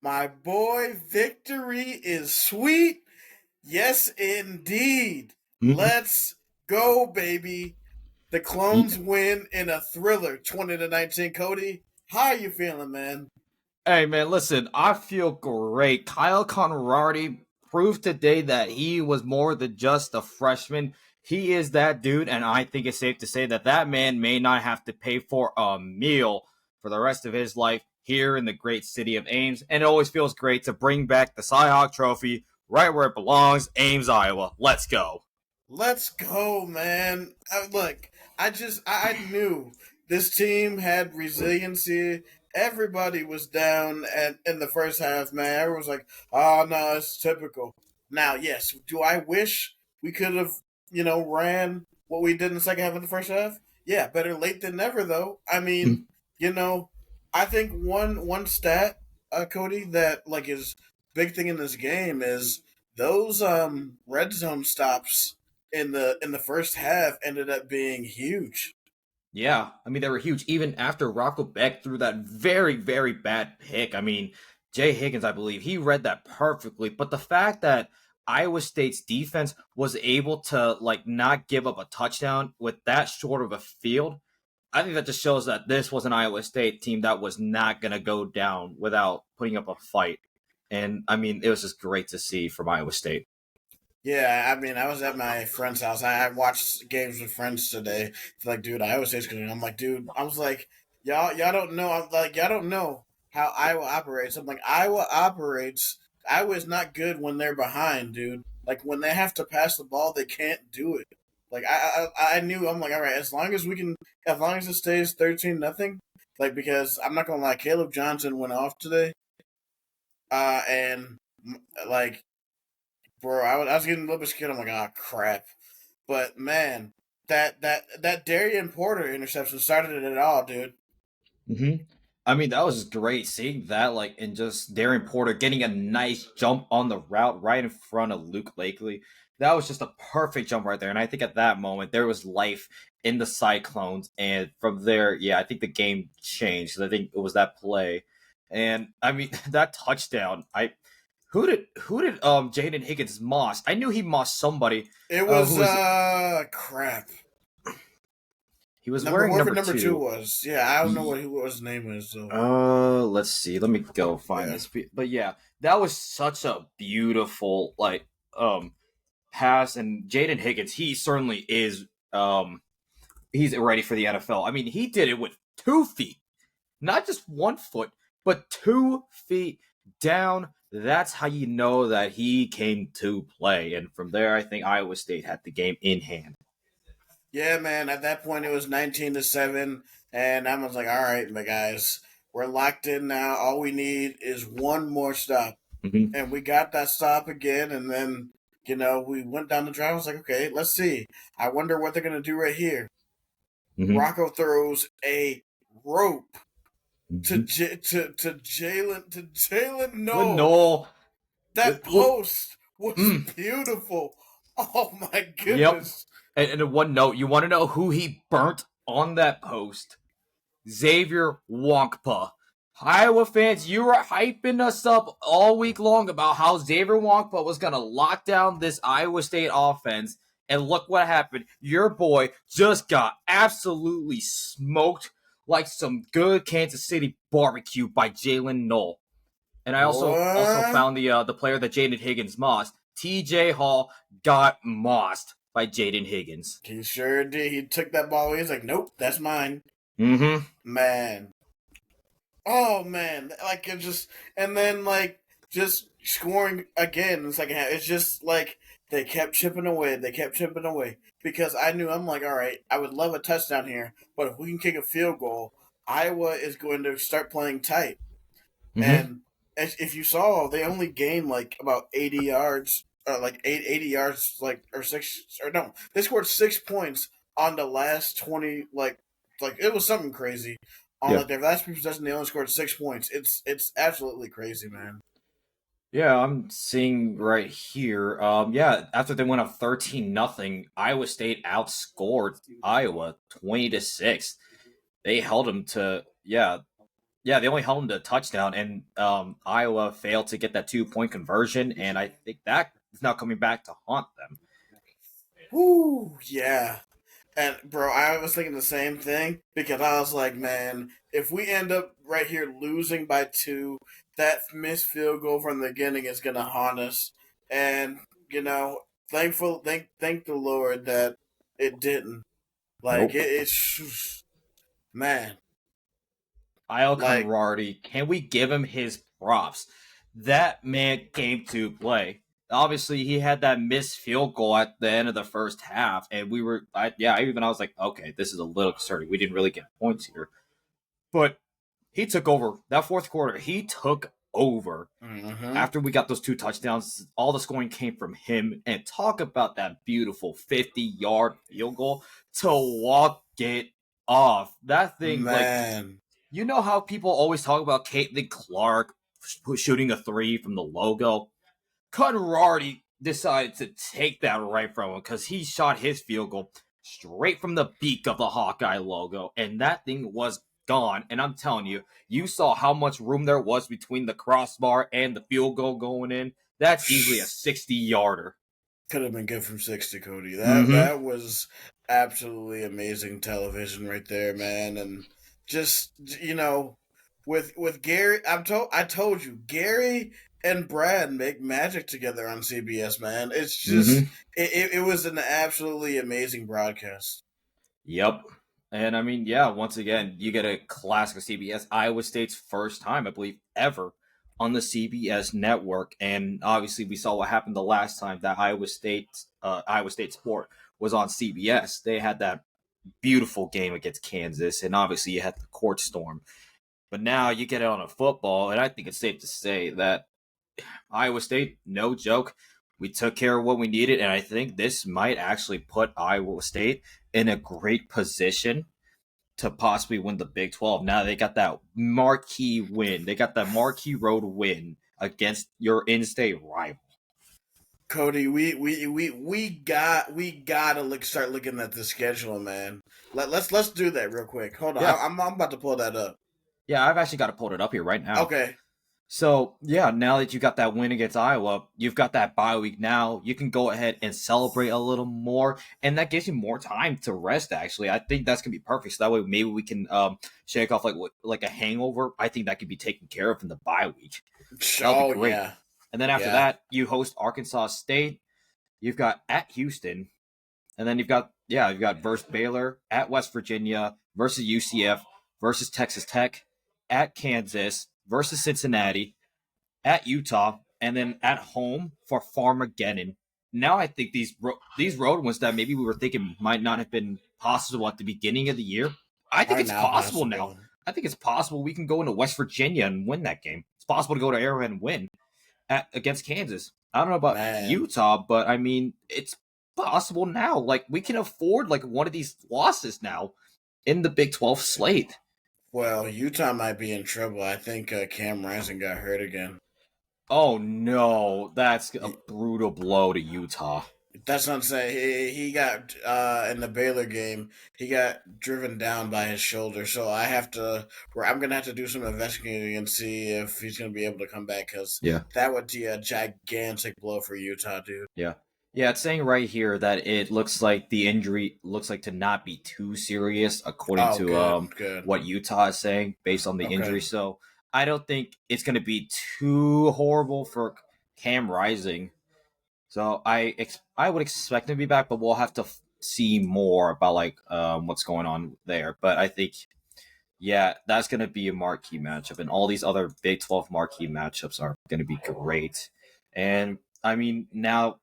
My boy, victory is sweet. Yes, indeed. Mhm. Let's go, baby. The Ye- clones win in a thriller, 20 to 19. Cody, how you feeling, man? Hey man, listen, I feel great. Kyle Conradi proved today that he was more than just a freshman. He is that dude, and I think it's safe to say that that man may not have to pay for a meal for the rest of his life here in the great city of Ames. And it always feels great to bring back the Cyhawk Trophy right where it belongs, Ames, Iowa. Let's go. Let's go, man. Look, I knew this team had resiliency. Everybody was down in the first half, man. Everyone was like, oh, no, it's typical. Now, yes, do I wish we could have, ran what we did in the second half of the first half? Yeah, better late than never, though. I mean, you know, I think one stat, Cody, that like is big thing in this game is those red zone stops in the first half ended up being huge. Yeah, I mean they were huge. Even after Rocco Beck threw that very, very bad pick. I mean, Jay Higgins, I believe, he read that perfectly. But the fact that Iowa State's defense was able to like not give up a touchdown with that short of a field, I think that just shows that this was an Iowa State team that was not gonna go down without putting up a fight. And I mean, it was just great to see from Iowa State. Yeah, I mean, I was at my friend's house. I watched games with friends today. It's like, dude, Iowa State's going. I'm like, dude, I was like, y'all don't know. I'm like, y'all don't know how Iowa operates. I'm like, Iowa operates. Iowa is not good when they're behind, dude. Like when they have to pass the ball, they can't do it. Like I knew. I'm like, all right, as long as we can, as long as it stays 13-0. Like because I'm not gonna lie, Caleb Johnson went off today, and like bro, I was getting a little bit scared. I'm like, ah, crap. But man, that Darian Porter interception started it all, dude. hmm I mean, that was great seeing that, like, and just Darren Porter getting a nice jump on the route right in front of Luke Lakely. That was just a perfect jump right there. And I think at that moment, there was life in the Cyclones. And from there, yeah, I think the game changed. I think it was that play. And I mean, that touchdown, who did Jaden Higgins moss? I knew he mossed somebody It who was was crap. he was Number wearing whoever number number two two. was. Yeah, I don't know what his name is though. Let's see. Let me go find Yeah. this. But yeah, that was such a beautiful pass, and Jaden Higgins, he certainly is he's ready for the NFL. I mean, he did it with 2 feet, not just 1 foot, but 2 feet down. That's how you know that he came to play. And from there, I think Iowa State had the game in hand. Yeah, man. At that point, it was 19-7, and I was like, "All right, my guys, we're locked in now. All we need is one more stop." hmm And we got that stop again, and then we went down the drive. I was like, "Okay, let's see. I wonder what they're gonna do right here." hmm Rocco throws a rope to hmm Jalen But Noel. no, That well, post was mm, beautiful. Oh my yep. goodness. And one note, you want to know who he burnt on that post? Xavier Wonkpa. Iowa fans, you were hyping us up all week long about how Xavier Wonkpa was going to lock down this Iowa State offense. And look what happened. Your boy just got absolutely smoked like some good Kansas City barbecue by Jalen Knoll. And I also Boy. found the player that Jaden Higgins mossed. TJ Hall got mossed by Jaden Higgins. He sure did. He took that ball away. He's like, nope, that's mine. Mm-hmm. Man. Oh man. Like it just and then like just scoring again in the second half. It's just like they kept chipping away. They kept chipping away. Because I knew I'm like, all right, I would love a touchdown here, but if we can kick a field goal, Iowa is going to start playing tight. Mm-hmm. And if you saw, they only gained like about 80 yards, like 80 yards, like or six, or no, they scored 6 points on the last 20. Like it was something crazy on Yeah. like their last possession. They only scored 6 points. It's absolutely crazy, man. Yeah, I'm seeing right here. Yeah, after they went up 13-0, Iowa State outscored Iowa 20-6. They held them to, yeah. Yeah, they only held him to a touchdown, and Iowa failed to get that 2 point conversion, and I think that is now coming back to haunt them. Whoo, yeah. And bro, I was thinking the same thing because I was like, man, if we end up right here losing by two, that missed field goal from the beginning is gonna haunt us. And you know, thank the Lord that it didn't. Like Nope. it's man, Io like Conrarty, can we give him his props? That man came to play. Obviously, he had that missed field goal at the end of the first half, and I was like, okay, this is a little concerning. We didn't really get points here, but he took over that fourth quarter. He took over mm-hmm. after we got those 2 touchdowns. All the scoring came from him, and talk about that beautiful 50-yard field goal to walk it off. That thing, like, Man. you know how people always talk about Caitlin Clark shooting a three from the logo? Conrarty decided to take that right from him because he shot his field goal straight from the beak of the Hawkeye logo, and that thing was gone. And I'm telling you, you saw how much room there was between the crossbar and the field goal going in. That's easily a 60-yarder. Could have been good from 60, Cody. Mm-hmm. That was absolutely amazing television right there, man. And just with Gary, I told you, Gary and Brad make magic together on CBS, man. It's just Mm-hmm. it was an absolutely amazing broadcast. Yep. And I mean, yeah, once again, you get a classic of CBS, Iowa State's first time, I believe, ever on the CBS network. And obviously, we saw what happened the last time that Iowa State Sport was on CBS. They had that beautiful game against Kansas, and obviously, you had the court storm. But now you get it on a football, and I think it's safe to say that Iowa State, no joke, we took care of what we needed, and I think this might actually put Iowa State in a great position to possibly win the Big 12. Now they got that marquee win. They got that marquee road win against your in-state rival. Cody, we gotta start looking at the schedule, man. Let's do that real quick. Hold on, Yeah, I'm about to pull that up. yeah, I've actually got to pull it up here right now. Okay, So, yeah, now that you got that win against Iowa, you've got that bye week now. You can go ahead and celebrate a little more, and that gives you more time to rest, actually. I think that's going to be perfect. So that way, maybe we can shake off like a hangover. I think that could be taken care of in the bye week. That would be oh great. yeah, And then after yeah. that, you host Arkansas State. You've got at Houston, and then you've got versus Baylor, at West Virginia, versus UCF, versus Texas Tech, at Kansas, versus Cincinnati, at Utah, and then at home for Farmageddon. Now I think these road ones that maybe we were thinking might not have been possible at the beginning of the year, I think Are it's now possible now. possible, I think it's possible we can go into West Virginia and win that game. It's possible to go to Arrowhead and win against Kansas. I don't know about man. Utah, but I mean it's possible now. Like we can afford like one of these losses now in the Big 12 slate. Well, Utah might be in trouble. I think Cam Rising got hurt again. Oh no, that's a brutal blow to Utah. That's what I'm saying. He got in the Baylor game. He got driven down by his shoulder. So I have to. Where I'm gonna have to do some investigating and see if he's gonna be able to come back because Yeah. that would be a gigantic blow for Utah, dude. Yeah. Yeah, it's saying right here that it looks like the injury looks like to not be too serious, according Oh, to good, good. what Utah is saying based on the Okay. injury. So I don't think it's going to be too horrible for Cam Rising. So I would expect him to be back, but we'll have to see more about like what's going on there. But I think yeah, that's going to be a marquee matchup, and all these other Big 12 marquee matchups are going to be great. And I mean, now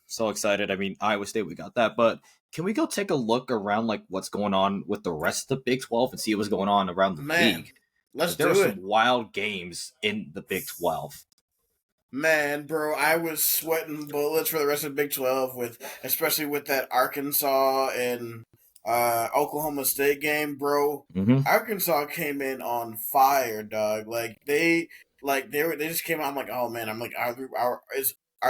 so excited. I mean, Iowa State, we got that, but can we go take a look around like what's going on with the rest of the Big 12 and see what's going on around the Man, league? let's Because there are do some it. wild games in the Big 12. Man, bro, I was sweating bullets for the rest of the Big 12 especially with that Arkansas and Oklahoma State game, bro. Mm-hmm. Arkansas came in on fire, dog. They just came out. I'm like, oh man, I'm like, are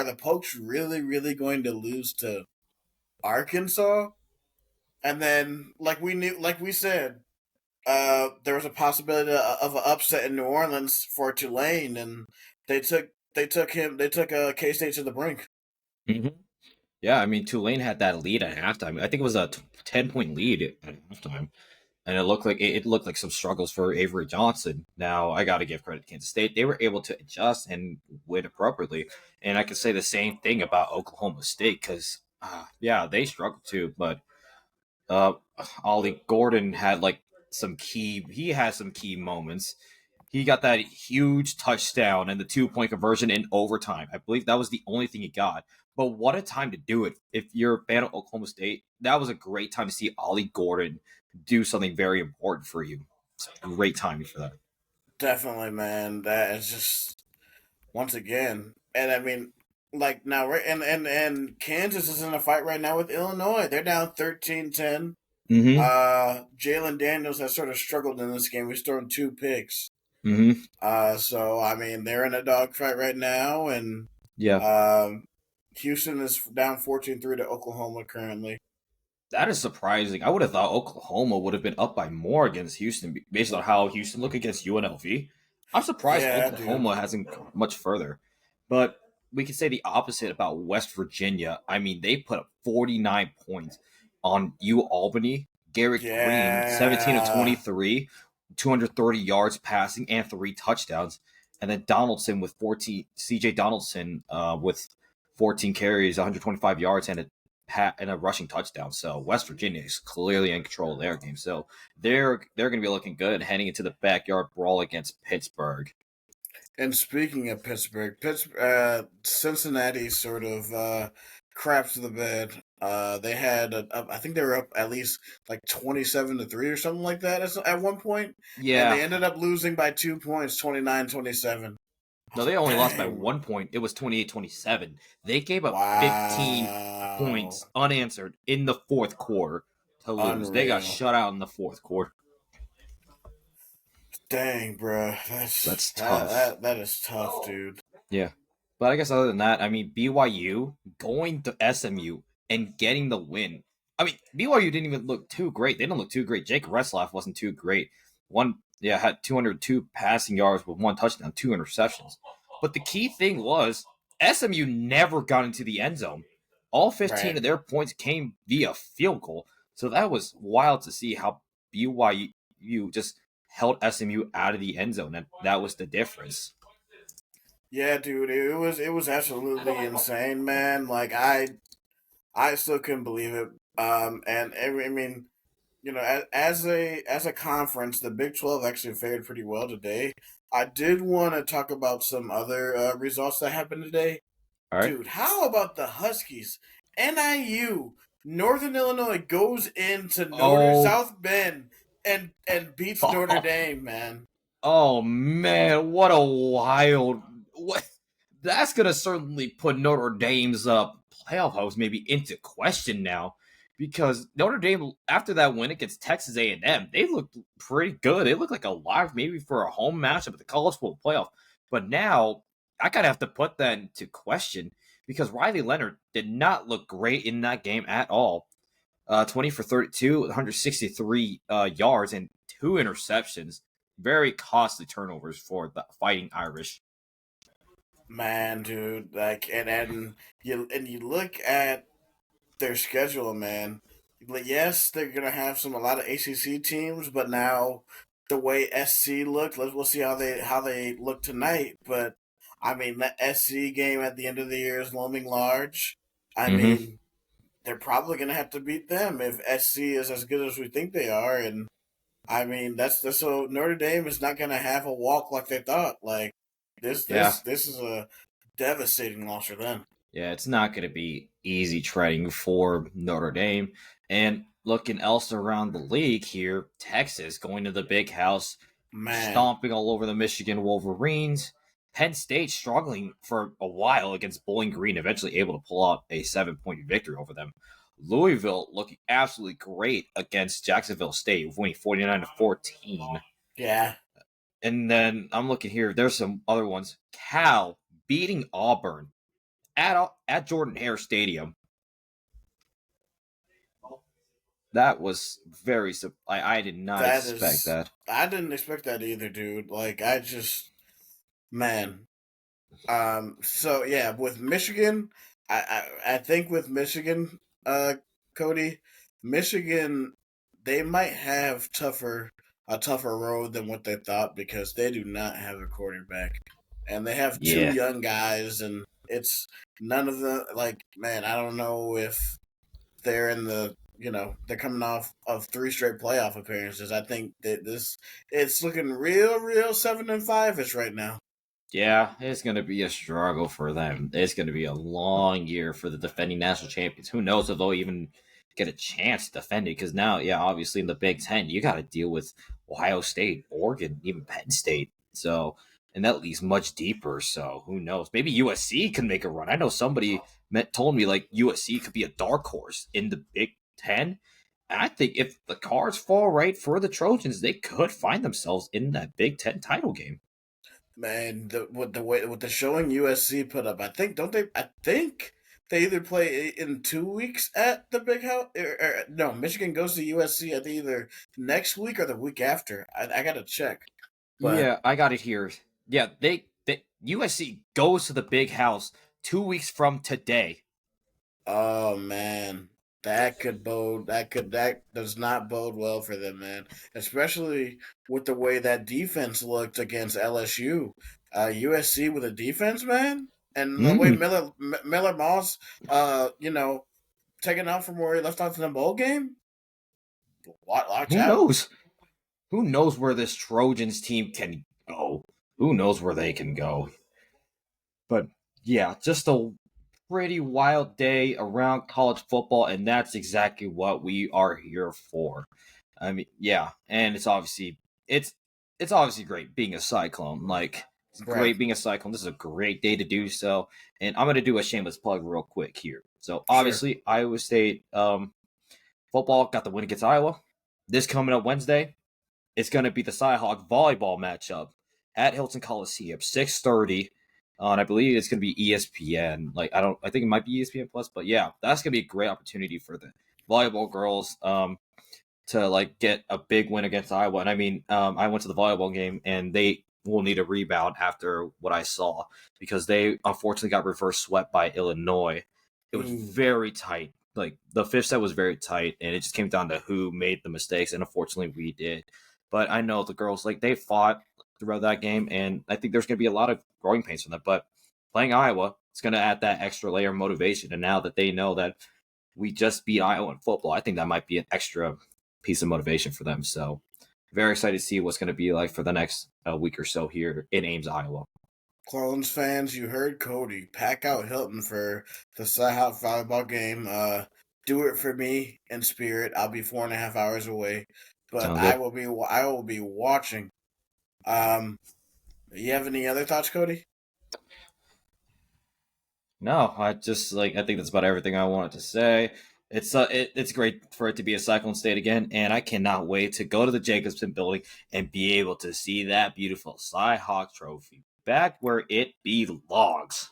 the Pokes really going to lose to Arkansas? And then like we said, there was a possibility of an upset in New Orleans for Tulane, and they took K State to the brink. Hmm. Yeah, I mean Tulane had that lead at halftime. I think it was a 10 point lead at halftime, and it looked like some struggles for Avery Johnson. Now I got to give credit to Kansas State; they were able to adjust and win appropriately. And I can say the same thing about Oklahoma State because yeah, they struggled too. But uh, Ollie Gordon had like some key. He had some key moments. He got that huge touchdown and the 2 point conversion in overtime. I believe that was the only thing he got. But what a time to do it. If you're a fan of Oklahoma State, that was a great time to see Ollie Gordon do something very important for you. It's a great timing for that. Definitely, man. That is just once again, and I mean, like now, right? And Kansas is in a fight right now with Illinois. They're down 13-10. Mm-hmm. Jalen Daniels has sort of struggled in this game. He's thrown two picks. Mm-hmm. So I mean, they're in a dogfight right now, and Yeah. um, Houston is down 14-3 to Oklahoma currently. That is surprising. I would have thought Oklahoma would have been up by more against Houston based on how Houston looked against UNLV. I'm surprised Yeah, dude. Oklahoma hasn't gone much further. But we could say the opposite about West Virginia. I mean, they put up 49 points on U Albany. Garrett Green, 17 of Yeah, 23, 230 yards passing and three touchdowns. And then Donaldson with 14, CJ Donaldson with 14 carries, 125 yards, and a rushing touchdown. So West Virginia is clearly in control of their game. So they're going to be looking good heading into the backyard brawl against Pittsburgh. and speaking of Cincinnati sort of craps the bed. They had, I think they were up at least like 27-3 or something like that at one point, and Yeah, they ended up losing by 2 points, 29-27. I no, was they like, only lost by dang, 1 point. It was 28-27. They gave up 15 wow, points unanswered in the fourth quarter to lose. They got unreal. shut out in the fourth quarter. Dang, bro, That's tough. that is tough, dude. Yeah. But I guess other than that, I mean, BYU going to SMU and getting the win. I mean, BYU didn't even look too great. They didn't look too great. Jake Retzlaff wasn't too great. Had 202 passing yards with one touchdown, two interceptions. But the key thing was SMU never got into the end zone. All 15 Right. of their points came via field goal. So that was wild to see how BYU just held SMU out of the end zone. And that was the difference. Yeah, dude, it was absolutely insane, man. Like I still couldn't believe it. And I mean, you know, as a conference, the Big 12 actually fared pretty well today. I did want to talk about some other results that happened today. All right. Dude, how about the Huskies? NIU, Northern Illinois goes into Notre Oh, South Bend and beats Notre Dame, man. oh man, what a wild what that's gonna certainly put Notre Dame's playoff hopes maybe into question now. Because Notre Dame, after that win against Texas A&M, they looked pretty good. They looked like a live maybe for a home matchup at the college football playoff. But now I kind of have to put that into question because Riley Leonard did not look great in that game at all. 20 for 32, 163 yards, and two interceptions. Very costly turnovers for the Fighting Irish. Man, dude, like and you look at their schedule, man. Like, yes, they're gonna have a lot of ACC teams, but now the way SC looked, we'll see how they look tonight. But I mean, the SC game at the end of the year is looming large. I Mm-hmm. mean, they're probably gonna have to beat them if SC is as good as we think they are. And I mean, that's so Notre Dame is not gonna have a walk like they thought. Like Yeah, this is a devastating loss for them. yeah, it's not going to be easy treading for Notre Dame. And looking else around the league here, Texas going to the big house, Man, stomping all over the Michigan Wolverines. Penn State struggling for a while against Bowling Green, eventually able to pull out a 7 point victory over them. Louisville looking absolutely great against Jacksonville State, winning 49-14. yeah. And then I'm looking here. There's some other ones. Cal beating Auburn at Jordan Hare Stadium. That was I did not That expect is, that. I didn't expect that either, dude. Like, I just, man. So yeah, with Michigan, I think with Michigan, Cody, Michigan, they might have a tougher road than what they thought because they do not have a quarterback, and they have two Yeah. young guys, and it's none of the like, man. I don't know if they're in the they're coming off of three straight playoff appearances. I think that this it's looking real 7-5 ish right now. Yeah, it's going to be a struggle for them. It's going to be a long year for the defending national champions. Who knows if they'll even get a chance to defend it? Because now, yeah, obviously in the Big Ten, you got to deal with Ohio State, Oregon, even Penn State. So, and that league's much deeper. So, who knows? Maybe USC can make a run. I know somebody told me like USC could be a dark horse in the Big Ten. And I think if the cards fall right for the Trojans, they could find themselves in that Big Ten title game. Man, with the showing USC put up, I think don't they? I think they either play in 2 weeks at the Big House. No, Michigan goes to USC at either next week or the week after. I gotta check, but Yeah, I got it here. Yeah, they USC goes to the big house 2 weeks from today. oh man, that does not bode well for them, man. Especially with the way that defense looked against LSU. USC with a defense, man, and the way Mm, Miller Moss, taking off from where he left off in the bowl game. Watch who out. knows? Who knows where this Trojans team can go? Who knows where they can go? But yeah, just a pretty wild day around college football, and that's exactly what we are here for. I mean, yeah, and it's it's obviously great being a cyclone. Like it's Right. great being a cyclone. This is a great day to do so. And I'm gonna do a shameless plug real quick here. So Sure. obviously Iowa State football got the win against Iowa. This coming up Wednesday, it's gonna be the Cyhawk volleyball matchup at Hilton Coliseum, 6:30. And I believe it's gonna be ESPN. I think it might be ESPN Plus, but yeah, that's gonna be a great opportunity for the volleyball girls. To like get a big win against Iowa. And I mean, I went to the volleyball game and they will need a rebound after what I saw because they unfortunately got reverse swept by Illinois. It was Ooh. very tight. Like the fifth set was very tight, and it just came down to who made the mistakes. And unfortunately, we did. But I know the girls like they fought throughout that game, and I think there's going to be a lot of growing pains from that. But playing Iowa, it's going to add that extra layer of motivation. And now that they know that we just beat Iowa in football, I think that might be an extra piece of motivation for them. So very excited to see what's going to be like for the next week or so here in Ames, Iowa. Clones fans, you heard Cody. Pack out Hilton for the Cyhawk volleyball game. Do it for me in spirit. I'll be 4.5 hours away, but Sound good? I will be watching. Um, you have any other thoughts, Cody? No, I think that's about everything I wanted to say. It's great for it to be a Cyclone State again, and I cannot wait to go to the Jacobson Building and be able to see that beautiful Cy Hawk Trophy back where it belongs.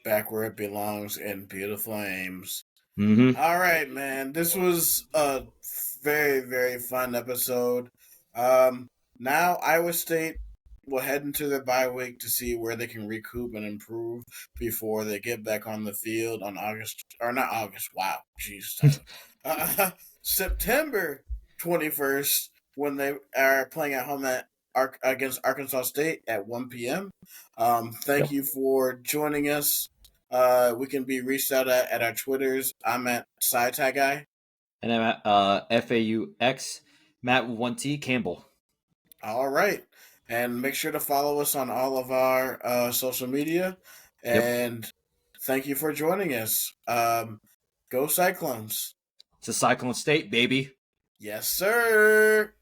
Back where it belongs in beautiful Ames. Mm-hmm. All right, man. This was a very fun episode. Um, Now Iowa State will head into their bye week to see where they can recoup and improve before they get back on the field on August or not August. Wow, jeez, Tyler. September 21st when they are playing at home against Arkansas State at 1 p.m. Thank Yep. you for joining us. We can be reached out at our Twitters. I'm at SciTag Guy. And I'm at FAUX Matt with 1T Campbell. All right. And make sure to follow us on all of our social media. Yep. And thank you for joining us. Go Cyclones. It's a Cyclone State, baby. Yes, sir.